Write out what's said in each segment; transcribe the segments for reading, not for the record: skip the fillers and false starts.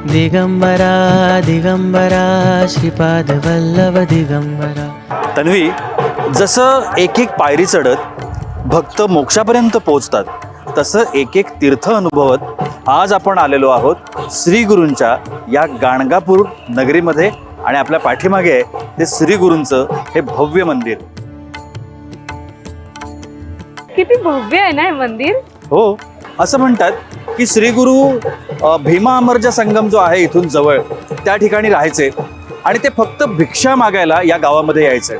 दिगंबरा दिगंबरा श्रीपाद वल्लभ दिगंबरा। तन्वी, जसं एक एक पायरी चढत भक्त मोक्षापर्यंत पोहोचतात तसं एक एक तीर्थ अनुभवत आज आपण आलेलो आहोत श्री गुरूंच्या या गाणगापूर नगरीमध्ये आणि आपल्या पाठीमागे आहे ते श्री गुरूंचं हे भव्य मंदिर। किती भव्य आहे ना हे मंदिर। हो, असं म्हणतात की श्री गुरु भीमा अमरजा संगम जो आहे इथून जवळ त्या ठिकाणी राहायचे आणि ते फक्त भिक्षा मागायला या गावामध्ये यायचे।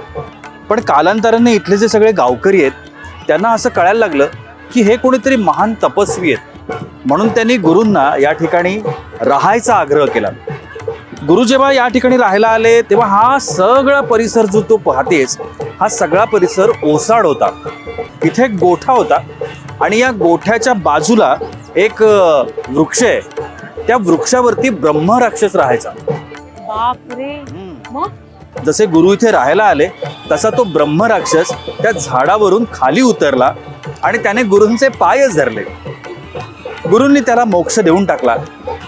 पण कालांतराने इथले जे सगळे गावकरी आहेत त्यांना असं कळायला लागलं की हे कोणीतरी महान तपस्वी आहेत, म्हणून त्यांनी गुरूंना या ठिकाणी राहायचा आग्रह केला। गुरु जेव्हा या ठिकाणी राहायला आले तेव्हा हा सगळा परिसर जो तू पाहतेस हा सगळा परिसर ओसाड होता। इथे एक गोठा होता आणि या गोठ्याच्या बाजूला एक वृक्ष आहे, त्या वृक्षावरती ब्रह्मराक्षस राहायचा। बापरे, मग जसे गुरु इथे राहायला आले तसा तो ब्रह्मराक्षस त्या झाडावरून खाली उतरला आणि त्याने गुरूंचे पायच धरले। गुरूंनी त्याला मोक्ष देऊन टाकला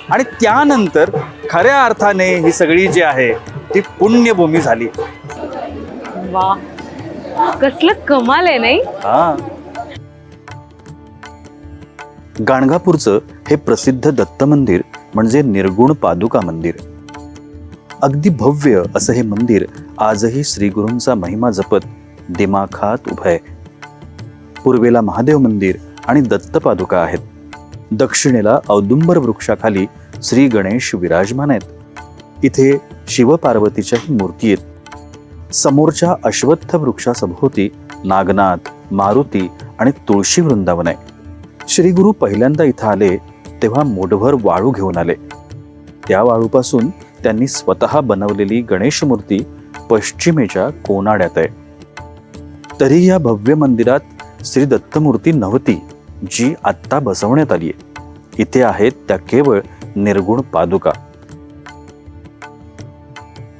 आणि त्यानंतर खऱ्या अर्थाने ही सगळी जी आहे ती पुण्यभूमी झाली। वा, कसलं कमाल आहे नाही। हा, गाणगापूरचं हे प्रसिद्ध दत्त मंदिर म्हणजे निर्गुण पादुका मंदिर। अगदी भव्य असं हे मंदिर आजही श्री गुरूंचा महिमा जपत दिमाखात उभं आहे। पूर्वेला महादेव मंदिर आणि दत्त पादुका आहेत, दक्षिणेला औदुंबर वृक्षाखाली श्री गणेश विराजमान आहेत। इथे शिवपार्वतीच्याही मूर्ती आहेत। समोरच्या अश्वत्थ वृक्षासभोवती नागनाथ, मारुती आणि तुळशी वृंदावन आहे। श्री गुरु पहिल्यांदा इथं आले तेव्हा मोठभर वाळू घेऊन आले। त्या वाळूपासून त्यांनी स्वतः बनवलेली गणेश मूर्ती पश्चिमेच्या कोनाड्यात आहे। तरी या भव्य मंदिरात श्री दत्त मूर्ती नव्हती जी आत्ता बसवण्यात आली आहे। इथे आहेत त्या केवळ निर्गुण पादुका।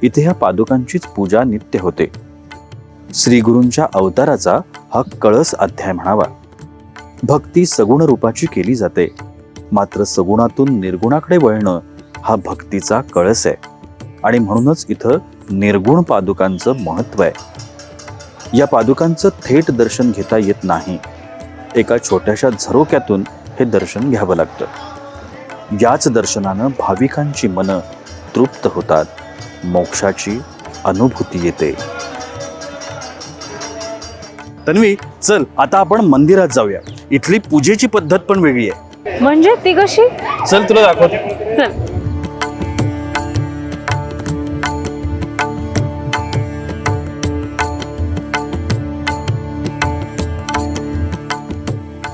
इथे ह्या पादुकांचीच पूजा नित्य होते। श्री गुरूंच्या अवताराचा हा कळस अध्याय म्हणावा। भक्ती सगुण रूपाची केली जाते, मात्र सगुणातून निर्गुणाकडे वळणं हा भक्तीचा कळस आहे आणि म्हणूनच इथं निर्गुण पादुकांचं महत्व आहे। या पादुकांचं थेट दर्शन घेता येत नाही, एका छोट्याशा झरोक्यातून हे दर्शन घ्यावं लागतं। याच दर्शनानं भाविकांची मनं तृप्त होतात, मोक्षाची अनुभूती येते। तन्वी, चल आता आपण मंदिरात जाऊया। इथली पूजेची पद्धत पण वेगळी आहे। म्हणजे ती कशी? चल तुला दाखवते। चल।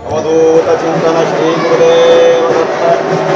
अवधूत चिंतन श्री गुरुदेव दत्त।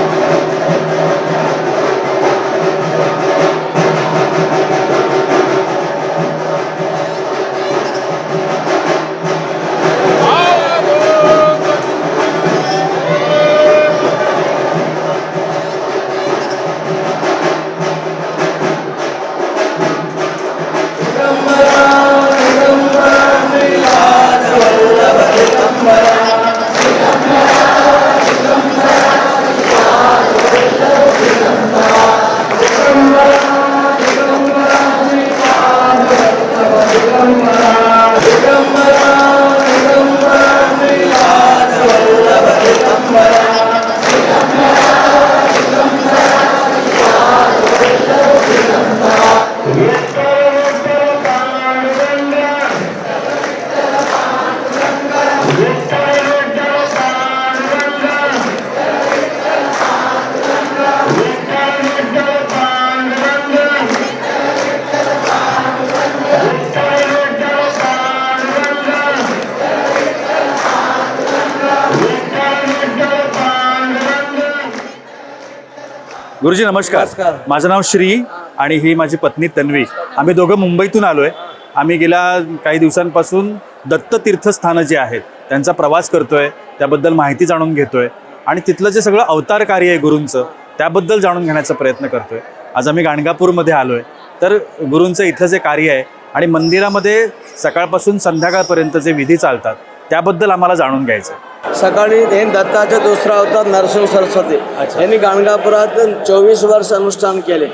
गुरुजी नमस्कार। माझं नाव श्री आणि ही माझी पत्नी तन्वी। आम्ही दोघं मुंबईतून आलोय। आम्ही गेल्या काही दिवसांपासून दत्त तीर्थस्थानं जी आहेत त्यांचा प्रवास करतोय, त्याबद्दल माहिती जाणून घेतोय आणि तिथलं जे सगळं अवतार कार्य आहे गुरूंचं त्याबद्दल जाणून घेण्याचा प्रयत्न करतोय। आज आम्ही गाणगापूरमध्ये आलोय, तर गुरूंचं इथलं जे कार्य आहे आणि मंदिरामध्ये सकाळपासून संध्याकाळपर्यंत जे विधी चालतात त्याबद्दल आम्हाला जाणून घ्यायचं। सकाळी हे दत्ताचा दुसरा अवतार नरसिंह सरस्वती यांनी गाणगापुरात 24 वर्ष अनुष्ठान केले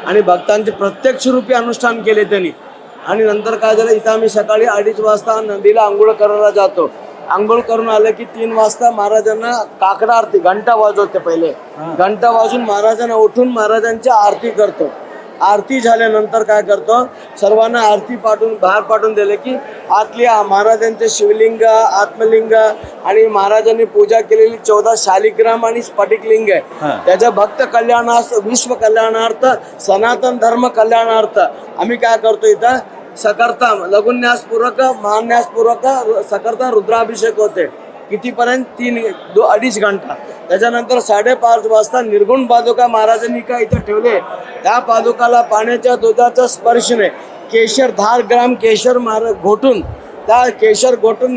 आणि भक्तांचे प्रत्यक्ष रूपी अनुष्ठान केले त्यांनी. आणि नंतर काय झालं, इथं आम्ही सकाळी 2:30 वाजता नदीला आंघोळ करायला जातो. आंघोळ करून आलं की 3 वाजता महाराजांना काकडा आरती घंटा वाजवते. पहिले घंटा वाजून महाराजांना उठून महाराजांची आरती करतो. आरती झाल्यानंतर काय करतो, सर्वांना आरती बाहेर पाठवून दिले की आतली महाराजांचे शिवलिंग, आत्मलिंग आणि महाराजांनी पूजा केलेली 14 शालिग्राम आणि स्फटिकलिंग आहे, त्याच्या भक्त कल्याणार्थ, विश्व कल्याणार्थ, सनातन धर्म कल्याणार्थ आम्ही काय करतो, इथं सकर्ता लघुन्यासपूर्वक महान्यासपूर्वक सकर्ता रुद्राभिषेक होते. कितीपर्यंत 2-2.5 घंटा. त्याच्यानंतर 5:30 वाजता निर्गुण पादुका महाराजांनी काय इथं ठेवले. त्या पादुकाला पाण्याच्या दुधाचा स्पर्शने केशर 10 ग्राम केशर घोटून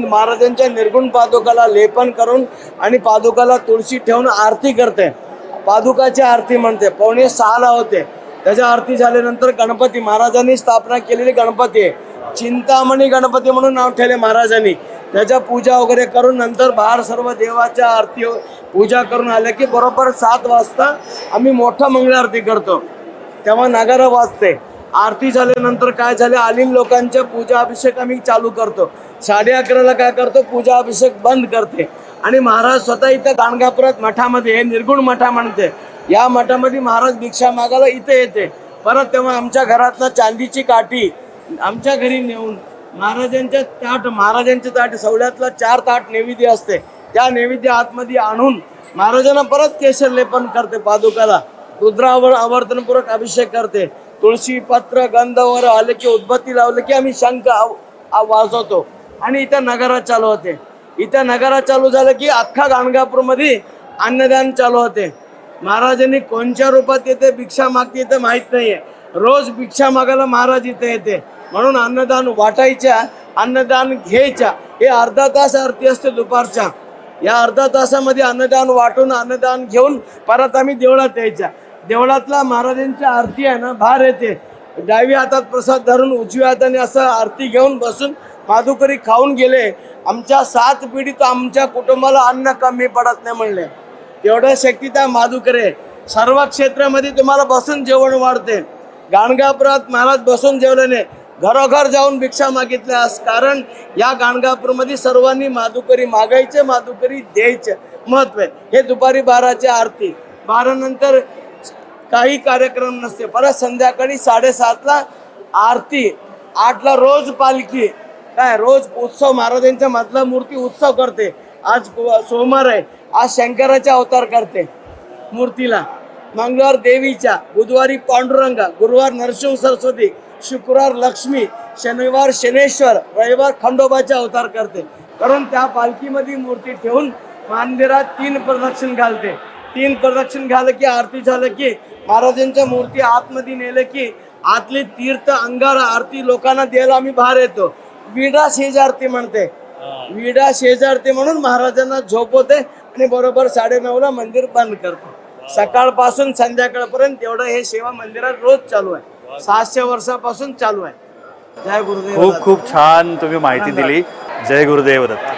महाराजांच्या निर्गुण पादुकाला लेपन करून आणि पादुकाला तुळशी ठेवून आरती करते. पादुकाची आरती म्हणते. 5:45 होते. त्याच्या आरती झाल्यानंतर गणपती महाराजांनी स्थापना केलेली गणपती आहे, चिंतामणी गणपती म्हणून नाव ठेवले महाराजांनी. त्याच्या पूजा वगैरे करून नंतर बाहेर सर्व देवाच्या आरती पूजा करून आल्या की बरोबर 7 वाजता आम्ही मोठा मंगळ आरती करतो. तेव्हा नगारा वाजते. आरती झाल्यानंतर काय झाले, आलीम लोकांच्या पूजा अभिषेक आम्ही चालू करतो. 11:30ला काय करतो, पूजा अभिषेक बंद करते. आणि महाराज स्वतः इथं गाणगापुरात मठामध्ये, हे निर्गुण मठा म्हणते, या मठामध्ये महाराज भिक्षा मागायला इथे येते. परत तेव्हा आमच्या घरातनं चांदीची काठी आमच्या घरी नेऊन महाराजांचे ताट सवड्यातला 4 ताट नैवेद्य असते, त्या नैवेद्य आतमध्ये आणून महाराजांना परत केशर लेपन करते. पादुकाला रुद्रावर आवर्तनपूर्वक अभिषेक करते. तुळशी पत्र गंधवर आले की उद्बत्ती लावले की आम्ही शंख वाजवतो आणि इथं नगारा चालू होते. इथं नगारा चालू झालं की अख्खा गाणगापूरमध्ये अन्नदान चालू होते. महाराजांनी कोणत्या रूपात येते, भिक्षा मागते येते माहीत नाहीये. रोज भिक्षा मागायला महाराज इथे येते. म्हणून अन्नदान वाटायच्या, अन्नदान घ्यायच्या. हे अर्धा तास आरती असते दुपारच्या. या अर्धा तासामध्ये अन्नदान वाटून अन्नदान घेऊन परत आम्ही देवळात यायच्या. देवळातला महाराजांची आरती आहे ना, बाहेर येते. डावी हातात प्रसाद धरून उजव्या हाताने असं आरती घेऊन बसून माधुकरी खाऊन गेले. आमच्या 7 पिढीत आमच्या कुटुंबाला अन्न कमी पडत नाही म्हणले. एवढं शक्ती त्या माधुकरी. सर्व क्षेत्रामध्ये तुम्हाला बसून जेवण वाढते. गाणगापुरात महाराज बसून जेवले नाही, घरोघर जाऊन भिक्षा मागितल्यास. कारण या गाणगापूरमध्ये सर्वांनी माधुकरी मागायचे, माधुकरी द्यायचे महत्व आहे. हे दुपारी 12ची आरती. 12 नंतर काही कार्यक्रम नसते. परत संध्याकाळी 7:30ला आरती. 8ला रोज पालखी. काय रोज उत्सव, महाराजांच्या मधला मूर्ती उत्सव करते. आज सोमवार आहे, आज शंकराचा अवतार करते मूर्तीला. मंगळवार देवीच्या, बुधवारी पांडुरंगा, गुरुवार नरसिंह सरस्वती, शुक्रवार लक्ष्मी, शनिवार शनेश्वर, रविवार खंडोबाचा अवतार करते. कारण त्या पालखीमध्ये मूर्ती ठेवून मंदिरात 3 प्रदक्षिण घालते. 3 प्रदक्षिण घालं की आरती झालं की महाराजांच्या मूर्ती आतमध्ये नेलं की आतली तीर्थ अंगार आरती लोकांना द्यायला आम्ही बाहेर येतो. विडा शेजारती म्हणते. विडा शेजारती म्हणून महाराजांना झोपवते आणि बरोबर 9:30ला मंदिर बंद करतो. सकाळपासून संध्याकाळपर्यंत एवढं हे सेवा मंदिरात रोज चालू आहे. 700 वर्षापासून चालू आहे. जय गुरुदेव. खूप खूप छान तुम्ही माहिती दिली. जय गुरुदेव दत्त.